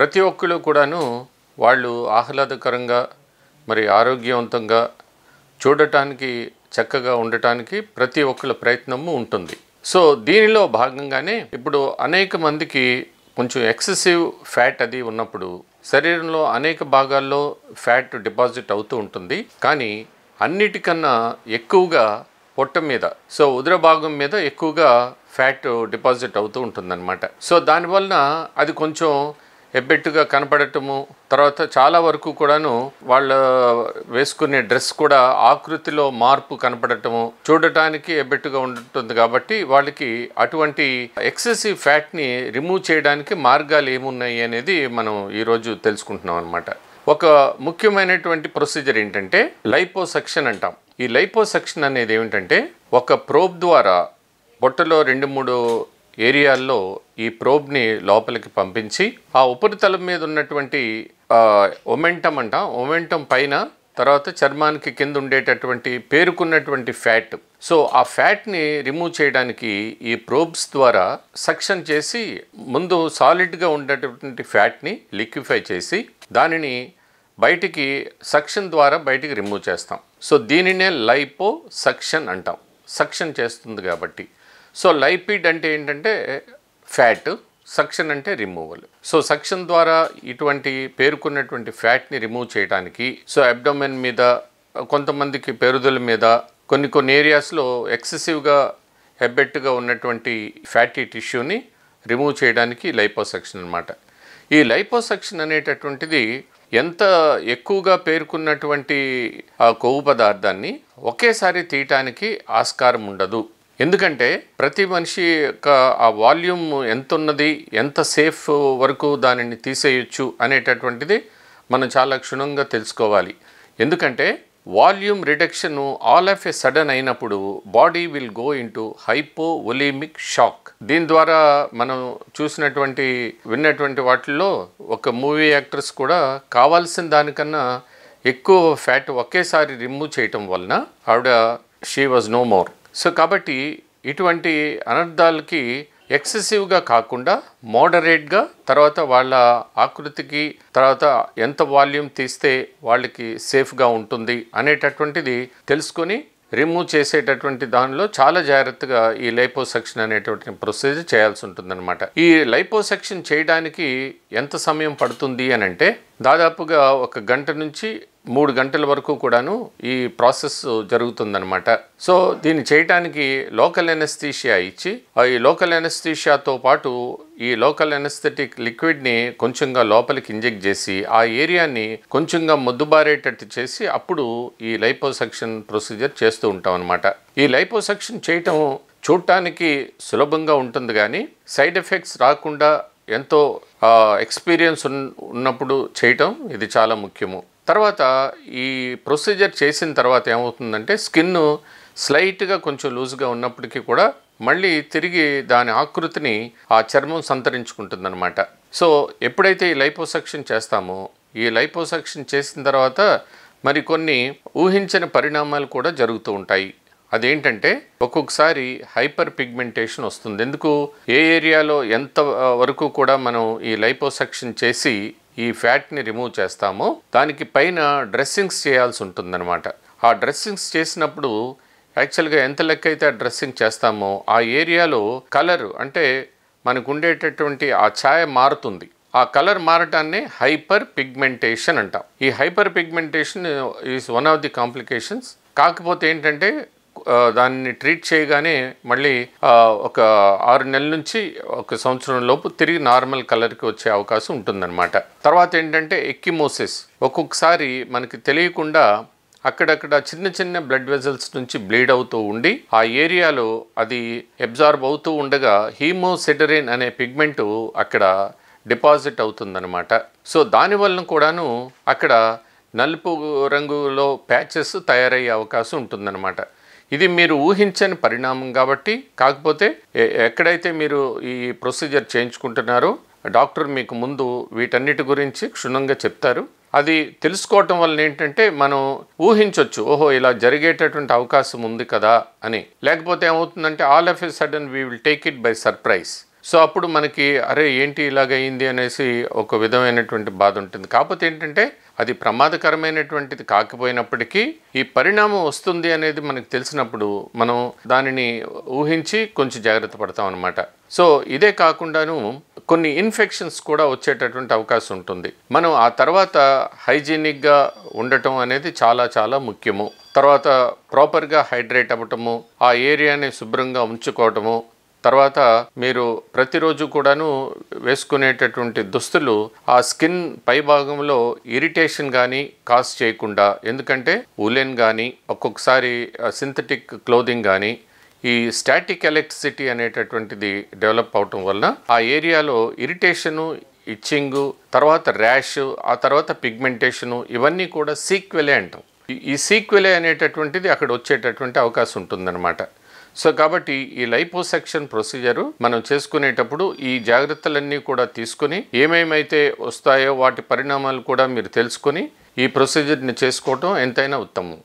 ప్రతి ఒక్కళ్ళు కూడాను వాళ్ళు ఆహ్లాదకరంగా మరి ఆరోగ్యవంతంగా చూడటానికి చక్కగా ఉండటానికి ప్రతి ఒక్కళ్ళ ప్రయత్నము ఉంటుంది. సో దీనిలో భాగంగానే ఇప్పుడు అనేక మందికి కొంచెం ఎక్సెసివ్ ఫ్యాట్ అది ఉన్నప్పుడు శరీరంలో అనేక భాగాల్లో ఫ్యాట్ డిపాజిట్ అవుతూ ఉంటుంది. కానీ అన్నిటికన్నా ఎక్కువగా పొట్ట మీద, సో ఉదర భాగం మీద ఎక్కువగా ఫ్యాట్ డిపాజిట్ అవుతూ ఉంటుందన్నమాట. సో దానివలన అది కొంచెం ఎబ్బెట్టుగా కనపడటము, తర్వాత చాలా వరకు కూడాను వాళ్ళ వేసుకునే డ్రెస్ కూడా ఆకృతిలో మార్పు కనపడటము, చూడటానికి ఎబ్బెట్టుగా ఉంటుంది. కాబట్టి వాళ్ళకి అటువంటి ఎక్సెసివ్ ఫ్యాట్ని రిమూవ్ చేయడానికి మార్గాలు ఏమున్నాయి అనేది మనం ఈరోజు తెలుసుకుంటున్నాం అనమాట. ఒక ముఖ్యమైనటువంటి ప్రొసీజర్ ఏంటంటే లైపోసక్షన్ అంటాం. ఈ లైపోసక్షన్ అనేది ఏమిటంటే ఒక ప్రోబ్ ద్వారా పొట్టలో 2-3 ఏరియాల్లో ఈ ప్రోబ్ని లోపలికి పంపించి ఆ ఉపరితలం మీద ఉన్నటువంటి ఒమెంటం అంటాం, ఒమెంటం పైన తర్వాత చర్మానికి కింద ఉండేటటువంటి పేరుకున్నటువంటి ఫ్యాట్, సో ఆ ఫ్యాట్ని రిమూవ్ చేయడానికి ఈ ప్రోబ్స్ ద్వారా సక్షన్ చేసి ముందు సాలిడ్గా ఉండేటటువంటి ఫ్యాట్ని లిక్విఫై చేసి దానిని బయటికి సక్షన్ ద్వారా బయటికి రిమూవ్ చేస్తాం. సో దీనినే లైపో సక్షన్ అంటాం, సక్షన్ చేస్తుంది కాబట్టి. సో లైపిడ్ అంటే ఏంటంటే ఫ్యాట్, సక్షన్ అంటే రిమూవల్. సో సక్షన్ ద్వారా ఇటువంటి పేరుకున్నటువంటి ఫ్యాట్ని రిమూవ్ చేయడానికి, సో అబ్డోమెన్ మీద, కొంతమందికి పెరుదుల మీద, కొన్ని ఏరియాస్లో ఎక్సెసివ్గా ఎబ్బెట్టుగా ఉన్నటువంటి ఫ్యాటీ టిష్యూని రిమూవ్ చేయడానికి లైపోసక్షన్ అనమాట. ఈ లైపోసక్షన్ అనేటటువంటిది ఎంత ఎక్కువగా పేరుకున్నటువంటి ఆ కొవ్వు పదార్థాన్ని ఒకేసారి తీయటానికి ఆస్కారం ఉండదు. ఎందుకంటే ప్రతి మనిషి యొక్క ఆ వాల్యూమ్ ఎంత ఉన్నది, ఎంత సేఫ్ వరకు దానిని తీసేయచ్చు అనేటటువంటిది మనం చాలా క్షుణ్ణంగా తెలుసుకోవాలి. ఎందుకంటే volume reduction all of a sudden అయినప్పుడు body will go into hypovolemic shock. దీని ద్వారా మనం చూసినటువంటి విన్నటువంటి వాటిల్లో ఒక మూవీ యాక్టర్స్ కూడా కావాల్సిన దానికన్నా ఎక్కువ ఫ్యాట్ ఒకేసారి రిమూవ్ చేయటం వలన ఆవిడ she was no more. So కాబట్టి ఇటువంటి అనర్థాలకి ఎక్సెసివ్గా కాకుండా మోడరేట్గా, తర్వాత వాళ్ళ ఆకృతికి, తర్వాత ఎంత వాల్యూమ్ తీస్తే వాళ్ళకి సేఫ్గా ఉంటుంది అనేటటువంటిది తెలుసుకొని రిమూవ్ చేసేటటువంటి దానిలో చాలా జాగ్రత్తగా ఈ లైపోసక్షన్ అనేటువంటి ప్రొసీజర్ చేయాల్సి ఉంటుందన్నమాట. ఈ లైపోసక్షన్ చేయడానికి ఎంత సమయం పడుతుంది అని అంటే దాదాపుగా 1 గంట నుంచి 3 గంటల వరకు కూడాను ఈ ప్రాసెస్ జరుగుతుందన్నమాట. సో దీన్ని చేయడానికి లోకల్ ఎనస్థీషియా ఇచ్చి, ఈ లోకల్ ఎనస్థీషియాతో పాటు ఈ లోకల్ ఎనస్థెటిక్ లిక్విడ్ని కొంచెంగా లోపలికి ఇంజెక్ట్ చేసి ఆ ఏరియాని కొంచెంగా మొద్దుబారేటట్టు చేసి అప్పుడు ఈ లైపోసక్షన్ ప్రొసీజర్ చేస్తూ ఉంటాం అనమాట. ఈ లైపోసక్షన్ చేయటం చూడటానికి సులభంగా ఉంటుంది, కానీ సైడ్ ఎఫెక్ట్స్ రాకుండా ఎంతో ఎక్స్పీరియన్స్ ఉన్నప్పుడు చేయటం ఇది చాలా ముఖ్యము. తర్వాత ఈ ప్రొసీజర్ చేసిన తర్వాత ఏమవుతుందంటే స్కిన్ స్లైట్గా కొంచెం లూజ్గా ఉన్నప్పటికీ కూడా మళ్ళీ తిరిగి దాని ఆకృతిని ఆ చర్మం సంతరించుకుంటుందన్నమాట. సో ఎప్పుడైతే ఈ లైపోసక్షన్ చేస్తామో, ఈ లైపోసక్షన్ చేసిన తర్వాత మరికొన్ని ఊహించని పరిణామాలు కూడా జరుగుతూ ఉంటాయి. అదేంటంటే ఒక్కొక్కసారి హైపర్ పిగ్మెంటేషన్ వస్తుంది. ఎందుకు, ఏ ఏరియాలో ఎంత వరకు కూడా మనం ఈ లైపోసక్షన్ చేసి ఈ ఫ్యాట్ని రిమూవ్ చేస్తామో దానికి పైన డ్రెస్సింగ్స్ చేయాల్సి ఉంటుందన్నమాట. ఆ డ్రెస్సింగ్స్ చేసినప్పుడు యాక్చువల్గా ఎంత లెక్క అయితే ఆ డ్రెస్సింగ్ చేస్తామో ఆ ఏరియాలో కలర్, అంటే మనకు ఉండేటటువంటి ఆ ఛాయ మారుతుంది. ఆ కలర్ మారటాన్ని హైపర్ పిగ్మెంటేషన్ అంటాం. ఈ hyper pigmentation is one of the complications. కాకపోతే ఏంటంటే దాన్ని ట్రీట్ చేయగానే మళ్ళీ ఒక 6 నెలల నుంచి 1 సంవత్సరం లోపు తిరిగి నార్మల్ కలర్కి వచ్చే అవకాశం ఉంటుందన్నమాట. తర్వాత ఏంటంటే ఎక్కిమోసిస్. ఒక్కొక్కసారి మనకి తెలియకుండా అక్కడక్కడ చిన్న బ్లడ్ వెజల్స్ నుంచి బ్లీడ్ అవుతూ ఉండి ఆ ఏరియాలో అది అబ్జార్బ్ అవుతూ ఉండగా హీమోసిడరిన్ అనే పిగ్మెంటు అక్కడ డిపాజిట్ అవుతుందన్నమాట. సో దానివల్ల కూడాను అక్కడ నలుపు రంగులో ప్యాచెస్ తయారయ్యే అవకాశం ఉంటుందన్నమాట. ఇది మీరు ఊహించని పరిణామం కాబట్టి, కాకపోతే ఎక్కడైతే మీరు ఈ ప్రొసీజర్ చేయించుకుంటున్నారో డాక్టర్ మీకు ముందు వీటన్నిటి గురించి క్షుణ్ణంగా చెప్తారు. అది తెలుసుకోవటం వల్ల ఏంటంటే మనం ఊహించవచ్చు, ఓహో ఇలా జరిగేటటువంటి అవకాశం ఉంది కదా అని. లేకపోతే ఏమవుతుందంటే all of a sudden we will take it by surprise. So అప్పుడు మనకి అరే ఏంటి ఇలాగయింది అనేసి ఒక విధమైనటువంటి బాధ ఉంటుంది. కాకపోతే ఏంటంటే అది ప్రమాదకరమైనటువంటిది కాకపోయినప్పటికీ ఈ పరిణామం వస్తుంది అనేది మనకు తెలిసినప్పుడు మనం దానిని ఊహించి కొంచెం జాగ్రత్త పడతాం అన్నమాట. సో ఇదే కాకుండాను కొన్ని ఇన్ఫెక్షన్స్ కూడా వచ్చేటటువంటి అవకాశం ఉంటుంది. మనం ఆ తర్వాత హైజీనిక్గా ఉండటం అనేది చాలా చాలా ముఖ్యము. తర్వాత ప్రాపర్గా హైడ్రేట్ అవ్వటము, ఆ ఏరియాని శుభ్రంగా ఉంచుకోవటము, తర్వాత మీరు ప్రతిరోజు కూడాను వేసుకునేటటువంటి దుస్తులు ఆ స్కిన్ పై భాగంలో ఇరిటేషన్ కానీ కాజ్ చేయకుండా, ఎందుకంటే ఉలెన్ కానీ ఒక్కొక్కసారి సింథటిక్ క్లోదింగ్ కానీ ఈ స్టాటిక్ ఎలక్ట్రిసిటీ అనేటటువంటిది డెవలప్ అవటం వలన ఆ ఏరియాలో ఇరిటేషను, ఇచ్చింగు, తర్వాత ర్యాష్, ఆ తర్వాత పిగ్మెంటేషను ఇవన్నీ కూడా సీక్వెలే అంటాం. ఈ సీక్వెలే అనేటటువంటిది అక్కడ వచ్చేటటువంటి అవకాశం ఉంటుందన్నమాట. సో కాబట్టి ఈ లైపోసెక్షన్ ప్రొసీజరు మనం చేసుకునేటప్పుడు ఈ జాగ్రత్తలన్నీ కూడా తీసుకుని ఏమేమైతే వస్తాయో వాటి పరిణామాలు కూడా మీరు తెలుసుకొని ఈ ప్రొసీజర్ని చేసుకోవటం ఎంతైనా ఉత్తమం.